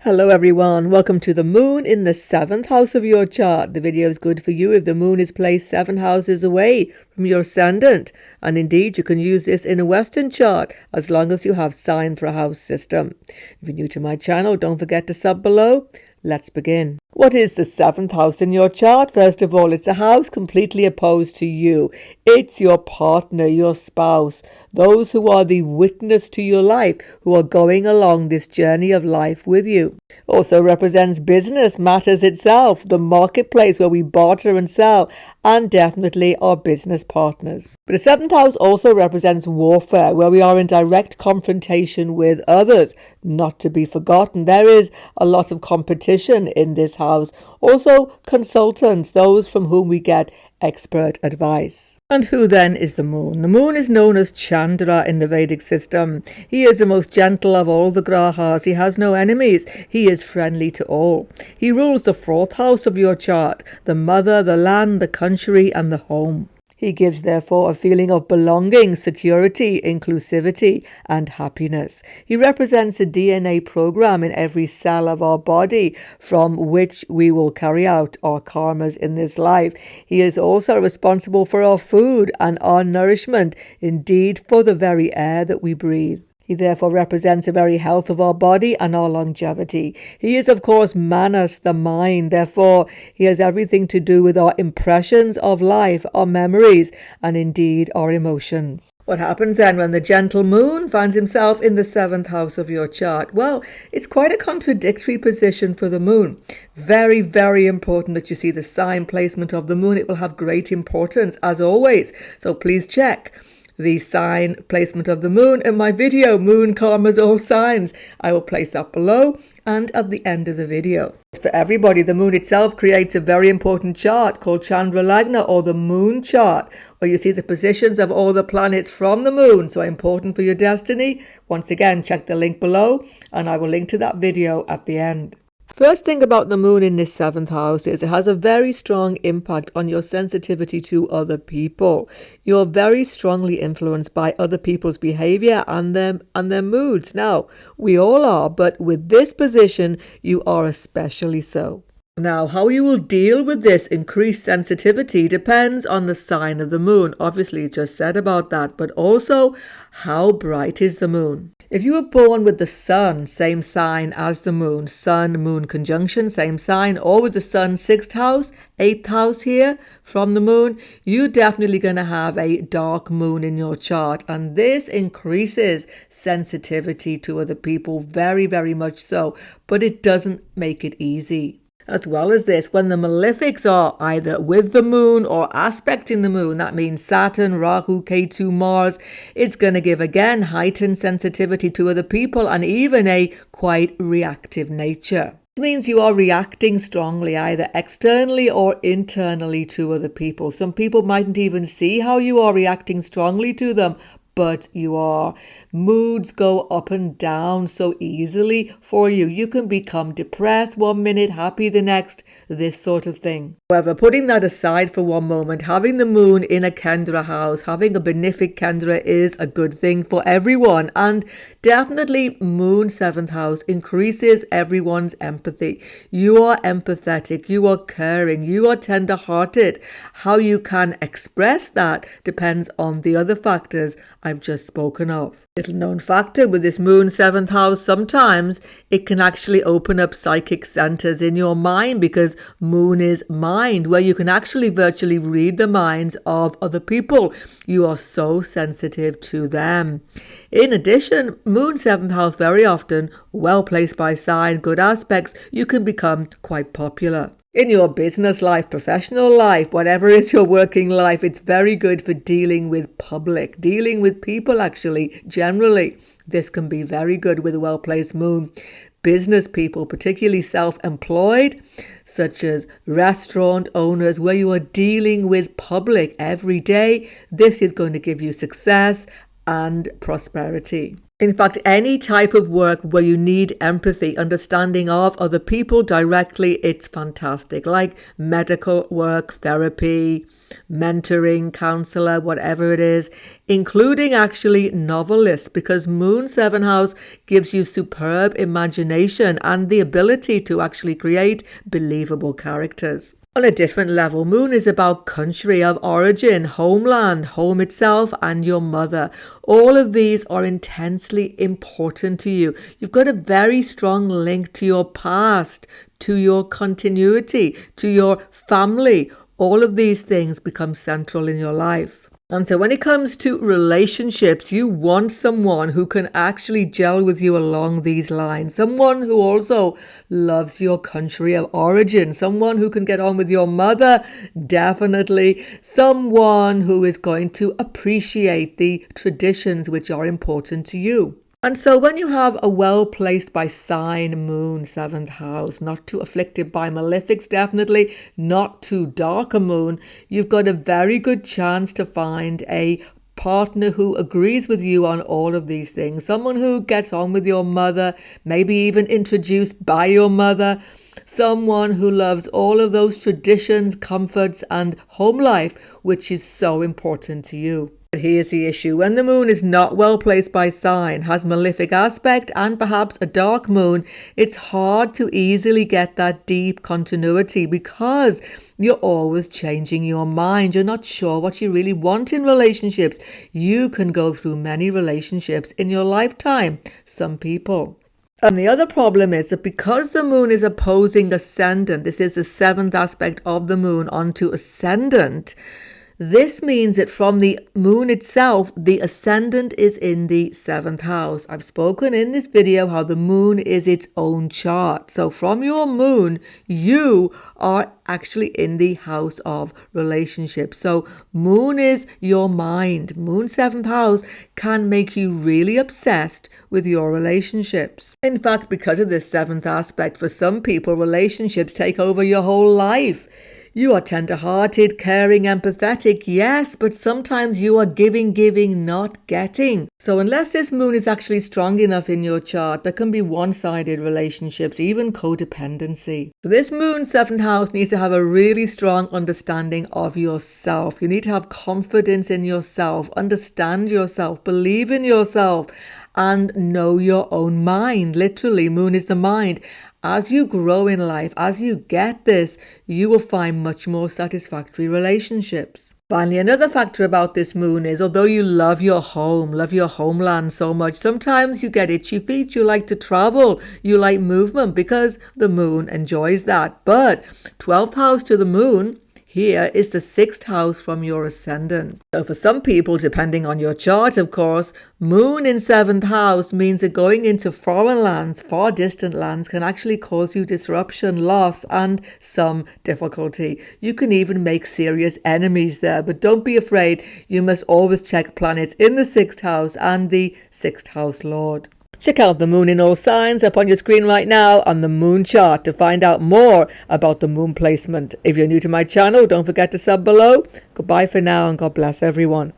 Hello everyone, welcome to the moon in the seventh house of your chart. The video is good for you if the moon is placed 7 houses away from your ascendant. And indeed, you can use this in a Western chart as long as you have sign for a house system. If you're new to my channel, don't forget to sub below. Let's begin. What is the 7th house in your chart? First of all, it's a house completely opposed to you. It's your partner, your spouse, those who are the witness to your life, who are going along this journey of life with you. Also represents business matters itself, the marketplace where we barter and sell, and definitely our business partners. But the 7th house also represents warfare, where we are in direct confrontation with others. Not to be forgotten, there is a lot of competition in this house. Also, consultants, those from whom we get expert advice. And who then is the moon? The moon is known as Chandra in the Vedic system. He is the most gentle of all the grahas. He has no enemies. He is friendly to all. He rules the 4th house of your chart, the mother, the land, the country, and the home. He gives, therefore, a feeling of belonging, security, inclusivity, and happiness. He represents a DNA program in every cell of our body from which we will carry out our karmas in this life. He is also responsible for our food and our nourishment, indeed for the very air that we breathe. He therefore represents the very health of our body and our longevity. He is, of course, Manas, the mind. Therefore, he has everything to do with our impressions of life, our memories, and indeed our emotions. What happens then when the gentle moon finds himself in the 7th house of your chart? Well, it's quite a contradictory position for the moon. Very, very important that you see the sign placement of the moon. It will have great importance, as always. So please check the sign placement of the moon in my video, Moon Karmas All Signs. I will place that below and at the end of the video. For everybody, the moon itself creates a very important chart called Chandra Lagna, or the moon chart, where you see the positions of all the planets from the moon. So important for your destiny. Once again, check the link below and I will link to that video at the end. First thing about the moon in this 7th house is it has a very strong impact on your sensitivity to other people. You're very strongly influenced by other people's behavior and their moods. Now, we all are, but with this position, you are especially so. Now, how you will deal with this increased sensitivity depends on the sign of the moon. Obviously, just said about that, but also how bright is the moon. If you were born with the sun, same sign as the moon, sun-moon conjunction, same sign, or with the sun 6th house, 8th house here from the moon, you're definitely going to have a dark moon in your chart. And this increases sensitivity to other people, very, very much so, but it doesn't make it easy. As well as this, when the malefics are either with the moon or aspecting the moon, that means Saturn, Rahu, Ketu, Mars, it's going to give again heightened sensitivity to other people and even a quite reactive nature. This means you are reacting strongly either externally or internally to other people. Some people mightn't even see how you are reacting strongly to them, but you are. Moods go up and down so easily for you. You can become depressed one minute, happy the next, this sort of thing. However, putting that aside for one moment, having the moon in a Kendra house, having a benefic Kendra is a good thing for everyone. And definitely moon 7th house increases everyone's empathy. You are empathetic, you are caring, you are tender-hearted. How you can express that depends on the other factors I've just spoken of. Little known factor with this moon 7th house, sometimes it can actually open up psychic centers in your mind, because moon is mind, where you can actually virtually read the minds of other people. You are so sensitive to them. In addition, moon 7th house very often, well placed by sign, good aspects, you can become quite popular. In your business life, professional life, whatever is your working life, it's very good for dealing with public, dealing with people actually, generally. This can be very good with a well-placed moon. Business people, particularly self-employed, such as restaurant owners, where you are dealing with public every day, this is going to give you success and prosperity. In fact, any type of work where you need empathy, understanding of other people directly, it's fantastic. Like medical work, therapy, mentoring, counselor, whatever it is, including actually novelists, because Moon 7th house gives you superb imagination and the ability to actually create believable characters. On a different level, Moon is about country of origin, homeland, home itself, and your mother. All of these are intensely important to you. You've got a very strong link to your past, to your continuity, to your family. All of these things become central in your life. And so when it comes to relationships, you want someone who can actually gel with you along these lines. Someone who also loves your country of origin. Someone who can get on with your mother, definitely. Someone who is going to appreciate the traditions which are important to you. And so when you have a well-placed by sign Moon 7th house, not too afflicted by malefics, definitely not too dark a moon, you've got a very good chance to find a partner who agrees with you on all of these things. Someone who gets on with your mother, maybe even introduced by your mother. Someone who loves all of those traditions, comforts, and home life, which is so important to you. But here's the issue. When the moon is not well placed by sign, has malefic aspect, and perhaps a dark moon, it's hard to easily get that deep continuity because you're always changing your mind. You're not sure what you really want in relationships. You can go through many relationships in your lifetime. Some people. And the other problem is that because the moon is opposing ascendant, this is the 7th aspect of the moon onto ascendant, this means that from the moon itself, the ascendant is in the 7th house. I've spoken in this video how the moon is its own chart. So from your moon, you are actually in the house of relationships. So moon is your mind. Moon 7th house can make you really obsessed with your relationships. In fact, because of this 7th aspect, for some people, relationships take over your whole life. You are tender-hearted, caring, empathetic, yes, but sometimes you are giving, not getting. So unless this moon is actually strong enough in your chart, there can be one-sided relationships, even codependency. So this moon 7th house needs to have a really strong understanding of yourself. You need to have confidence in yourself, understand yourself, believe in yourself, and know your own mind. Literally, moon is the mind. As you grow in life, as you get this, you will find much more satisfactory relationships. Finally, another factor about this moon is, although you love your home, love your homeland so much, sometimes you get itchy feet. You like to travel, you like movement because the moon enjoys that. But 12th house to the moon, here is the 6th house from your ascendant. So for some people, depending on your chart, of course, moon in 7th house means that going into foreign lands, far distant lands, can actually cause you disruption, loss, and some difficulty. You can even make serious enemies there, but don't be afraid. You must always check planets in the 6th house and the 6th house lord. Check out the moon in all signs up on your screen right now on the moon chart to find out more about the moon placement. If you're new to my channel, don't forget to sub below. Goodbye for now and God bless everyone.